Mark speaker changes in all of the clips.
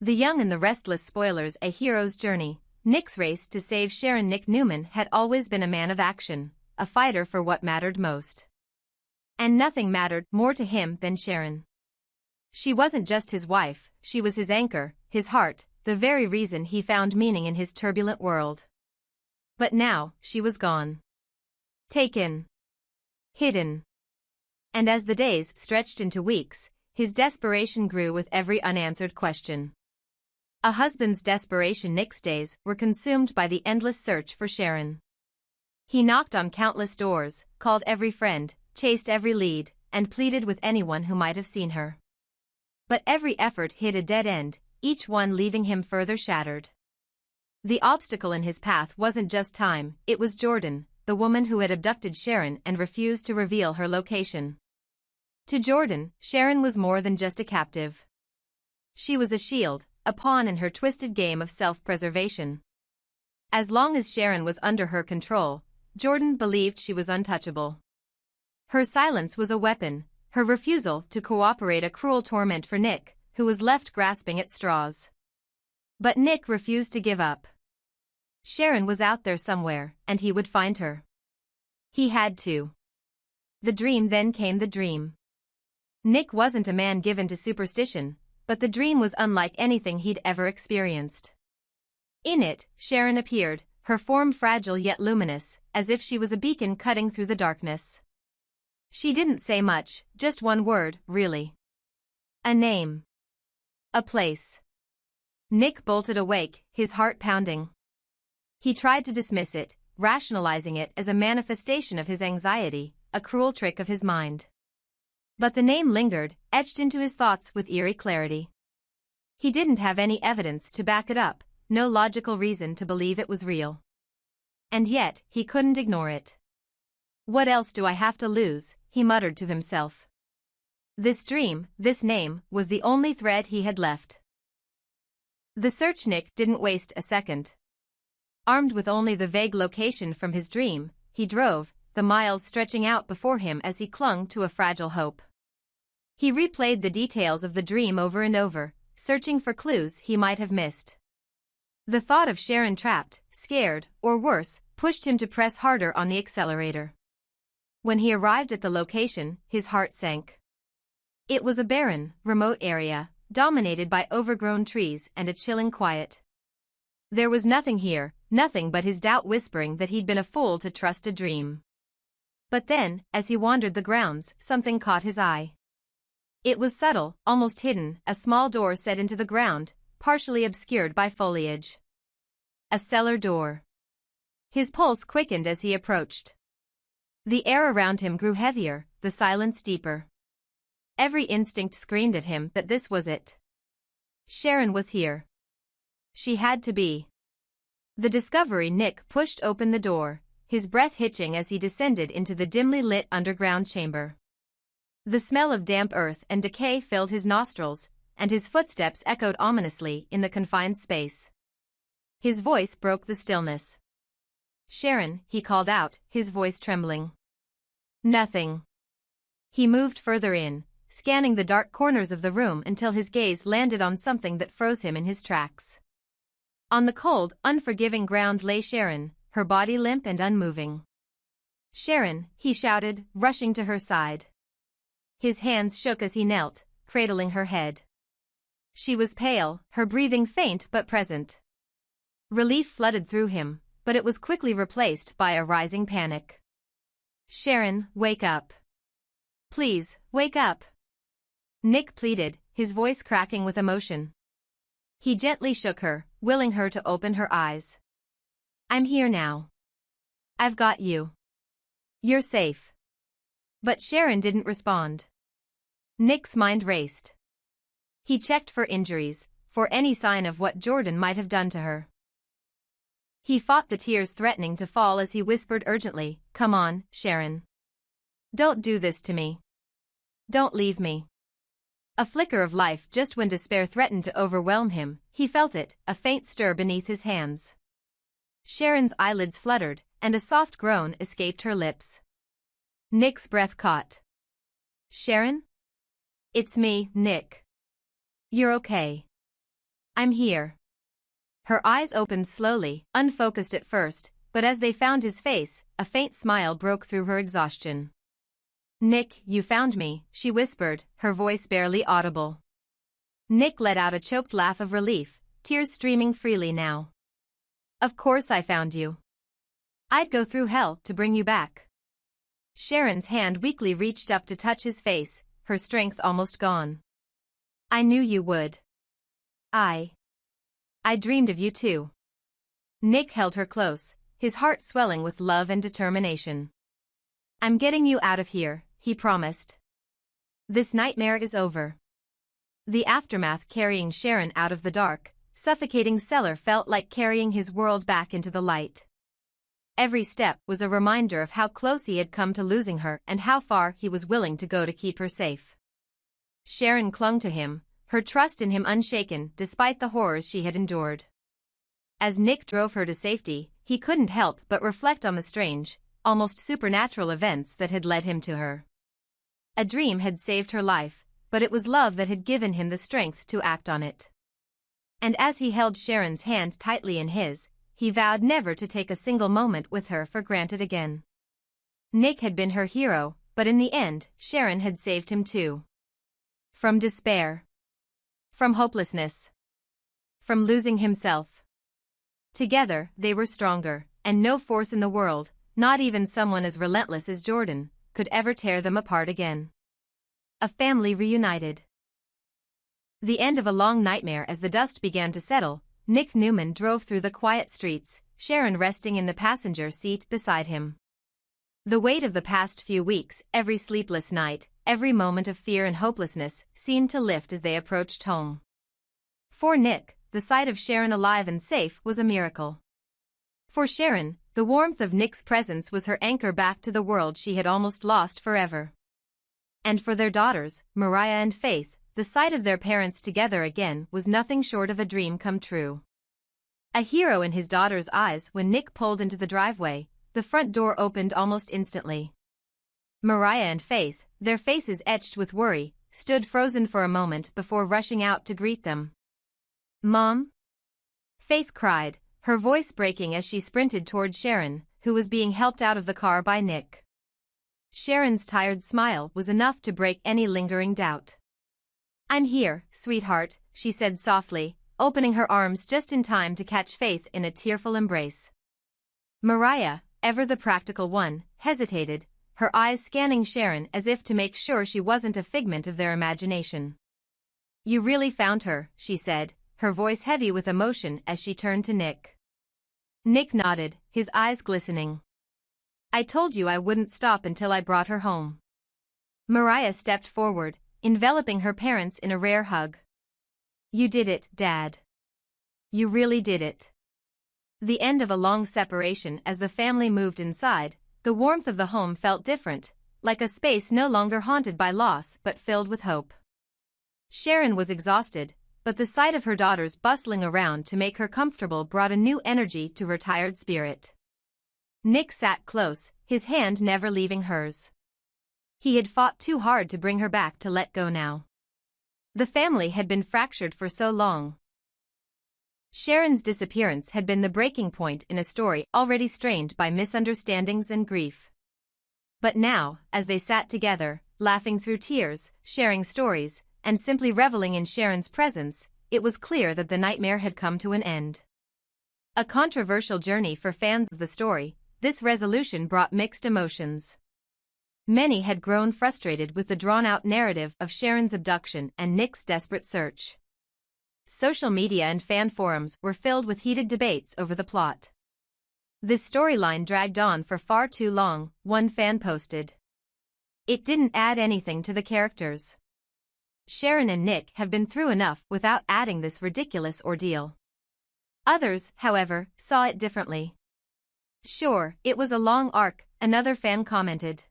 Speaker 1: The Young and the Restless spoilers a hero's journey. Nick's race to save Sharon. Nick Newman had always been a man of action, a fighter for what mattered most. And nothing mattered more to him than Sharon. She wasn't just his wife, she was his anchor, his heart, the very reason he found meaning in his turbulent world. But now, she was gone. Taken. Hidden. And as the days stretched into weeks, his desperation grew with every unanswered question. A husband's desperation. Nick's days were consumed by the endless search for Sharon. He knocked on countless doors, called every friend, chased every lead, and pleaded with anyone who might have seen her. But every effort hit a dead end, each one leaving him further shattered. The obstacle in his path wasn't just time, it was Jordan, the woman who had abducted Sharon and refused to reveal her location. To Jordan, Sharon was more than just a captive. She was a shield, a pawn in her twisted game of self-preservation. As long as Sharon was under her control, Jordan believed she was untouchable. Her silence was a weapon, her refusal to cooperate a cruel torment for Nick, who was left grasping at straws. But Nick refused to give up. Sharon was out there somewhere, and he would find her. He had to. Then came the dream. Nick wasn't a man given to superstition, but the dream was unlike anything he'd ever experienced. In it, Sharon appeared, her form fragile yet luminous, as if she was a beacon cutting through the darkness. She didn't say much, just one word, really. A name. A place. Nick bolted awake, his heart pounding. He tried to dismiss it, rationalizing it as a manifestation of his anxiety, a cruel trick of his mind. But the name lingered, etched into his thoughts with eerie clarity. He didn't have any evidence to back it up, no logical reason to believe it was real. And yet, he couldn't ignore it. What else do I have to lose, he muttered to himself. This dream, this name, was the only thread he had left. The search. Nick didn't waste a second. Armed with only the vague location from his dream, he drove, the miles stretching out before him as he clung to a fragile hope. He replayed the details of the dream over and over, searching for clues he might have missed. The thought of Sharon trapped, scared, or worse, pushed him to press harder on the accelerator. When he arrived at the location, his heart sank. It was a barren, remote area, dominated by overgrown trees and a chilling quiet. There was nothing here, nothing but his doubt whispering that he'd been a fool to trust a dream. But then, as he wandered the grounds, something caught his eye. It was subtle, almost hidden, a small door set into the ground, partially obscured by foliage. A cellar door. His pulse quickened as he approached. The air around him grew heavier, the silence deeper. Every instinct screamed at him that this was it. Sharon was here. She had to be. The discovery. Nick pushed open the door, his breath hitching as he descended into the dimly lit underground chamber. The smell of damp earth and decay filled his nostrils, and his footsteps echoed ominously in the confined space. His voice broke the stillness. "Sharon," he called out, his voice trembling. Nothing. He moved further in, scanning the dark corners of the room until his gaze landed on something that froze him in his tracks. On the cold, unforgiving ground lay Sharon, her body limp and unmoving. "Sharon," he shouted, rushing to her side. His hands shook as he knelt, cradling her head. She was pale, her breathing faint but present. Relief flooded through him, but it was quickly replaced by a rising panic. "Sharon, wake up. Please, wake up." Nick pleaded, his voice cracking with emotion. He gently shook her, willing her to open her eyes. "I'm here now. I've got you. You're safe." But Sharon didn't respond. Nick's mind raced. He checked for injuries, for any sign of what Jordan might have done to her. He fought the tears threatening to fall as he whispered urgently, "Come on, Sharon. Don't do this to me. Don't leave me." A flicker of life just when despair threatened to overwhelm him, he felt it, a faint stir beneath his hands. Sharon's eyelids fluttered, and a soft groan escaped her lips. Nick's breath caught. "Sharon? It's me, Nick. You're okay. I'm here. Her eyes opened slowly, unfocused at first, but as they found his face, a faint smile broke through her exhaustion. Nick, you found me, she whispered, her voice barely audible. Nick let out a choked laugh of relief, tears streaming freely now. Of course I found you. I'd go through hell to bring you back. Sharon's hand weakly reached up to touch his face, her strength almost gone. I knew you would. I dreamed of you too. Nick held her close, his heart swelling with love and determination. I'm getting you out of here, he promised. This nightmare is over. The aftermath carrying Sharon out of the dark, suffocating cellar felt like carrying his world back into the light. Every step was a reminder of how close he had come to losing her and how far he was willing to go to keep her safe. Sharon clung to him, her trust in him unshaken despite the horrors she had endured. As Nick drove her to safety, he couldn't help but reflect on the strange, almost supernatural events that had led him to her. A dream had saved her life, but it was love that had given him the strength to act on it. And as he held Sharon's hand tightly in his, he vowed never to take a single moment with her for granted again. Nick had been her hero, but in the end, Sharon had saved him too. From despair. From hopelessness. From losing himself. Together, they were stronger, and no force in the world, not even someone as relentless as Jordan, could ever tear them apart again. A family reunited. The end of a long nightmare. As the dust began to settle, Nick Newman drove through the quiet streets, Sharon resting in the passenger seat beside him. The weight of the past few weeks, every sleepless night, every moment of fear and hopelessness, seemed to lift as they approached home. For Nick, the sight of Sharon alive and safe was a miracle. For Sharon, the warmth of Nick's presence was her anchor back to the world she had almost lost forever. And for their daughters, Mariah and Faith, the sight of their parents together again was nothing short of a dream come true. A hero in his daughter's eyes. When Nick pulled into the driveway, the front door opened almost instantly. Mariah and Faith, their faces etched with worry, stood frozen for a moment before rushing out to greet them. Mom? Faith cried, her voice breaking as she sprinted toward Sharon, who was being helped out of the car by Nick. Sharon's tired smile was enough to break any lingering doubt. I'm here, sweetheart, she said softly, opening her arms just in time to catch Faith in a tearful embrace. Mariah, ever the practical one, hesitated, her eyes scanning Sharon as if to make sure she wasn't a figment of their imagination. You really found her, she said, her voice heavy with emotion as she turned to Nick. Nick nodded, his eyes glistening. I told you I wouldn't stop until I brought her home. Mariah stepped forward, enveloping her parents in a rare hug. You did it, Dad. You really did it. The end of a long separation. As the family moved inside, the warmth of the home felt different, like a space no longer haunted by loss but filled with hope. Sharon was exhausted, but the sight of her daughters bustling around to make her comfortable brought a new energy to her tired spirit. Nick sat close, his hand never leaving hers. He had fought too hard to bring her back to let go now. The family had been fractured for so long. Sharon's disappearance had been the breaking point in a story already strained by misunderstandings and grief. But now, as they sat together, laughing through tears, sharing stories, and simply reveling in Sharon's presence, it was clear that the nightmare had come to an end. A controversial journey for fans of the story, this resolution brought mixed emotions. Many had grown frustrated with the drawn-out narrative of Sharon's abduction and Nick's desperate search. Social media and fan forums were filled with heated debates over the plot. This storyline dragged on for far too long, one fan posted. It didn't add anything to the characters. Sharon and Nick have been through enough without adding this ridiculous ordeal. Others, however, saw it differently. Sure, it was a long arc, another fan commented.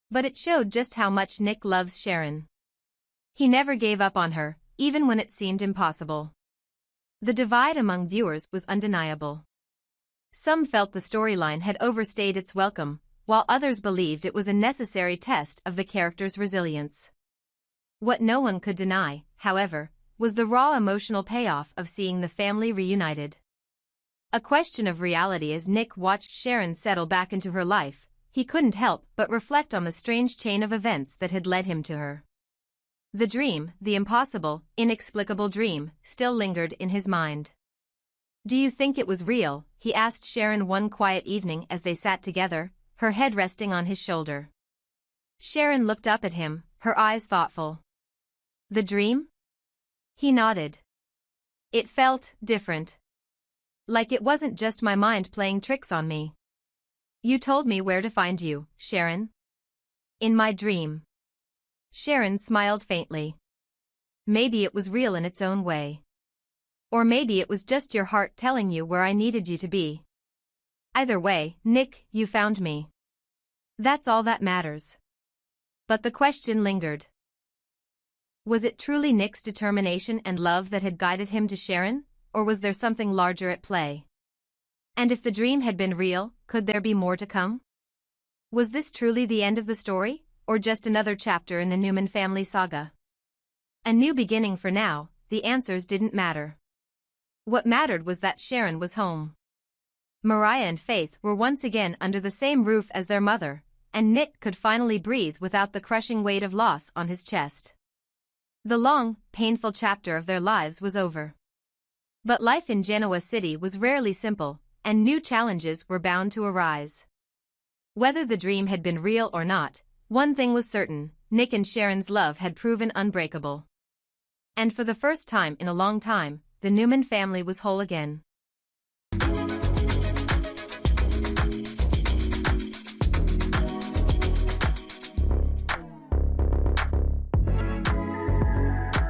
Speaker 1: But it showed just how much Nick loves Sharon. He never gave up on her, even when it seemed impossible. The divide among viewers was undeniable. Some felt the storyline had overstayed its welcome, while others believed it was a necessary test of the character's resilience. What no one could deny, however, was the raw emotional payoff of seeing the family reunited. A question of reality. As Nick watched Sharon settle back into her life, he couldn't help but reflect on the strange chain of events that had led him to her. The dream, the impossible, inexplicable dream, still lingered in his mind. "Do you think it was real?" he asked Sharon one quiet evening as they sat together, her head resting on his shoulder. Sharon looked up at him, her eyes thoughtful. "The dream?" He nodded. "It felt different. Like it wasn't just my mind playing tricks on me. You told me where to find you, Sharon. In my dream." Sharon smiled faintly. "Maybe it was real in its own way. Or maybe it was just your heart telling you where I needed you to be. Either way, Nick, you found me. That's all that matters." But the question lingered. Was it truly Nick's determination and love that had guided him to Sharon, or was there something larger at play? And if the dream had been real, could there be more to come? Was this truly the end of the story, or just another chapter in the Newman family saga? A new beginning for now, the answers didn't matter. What mattered was that Sharon was home. Mariah and Faith were once again under the same roof as their mother, and Nick could finally breathe without the crushing weight of loss on his chest. The long, painful chapter of their lives was over. But life in Genoa City was rarely simple, and new challenges were bound to arise. Whether the dream had been real or not, one thing was certain: Nick and Sharon's love had proven unbreakable. And for the first time in a long time, the Newman family was whole again.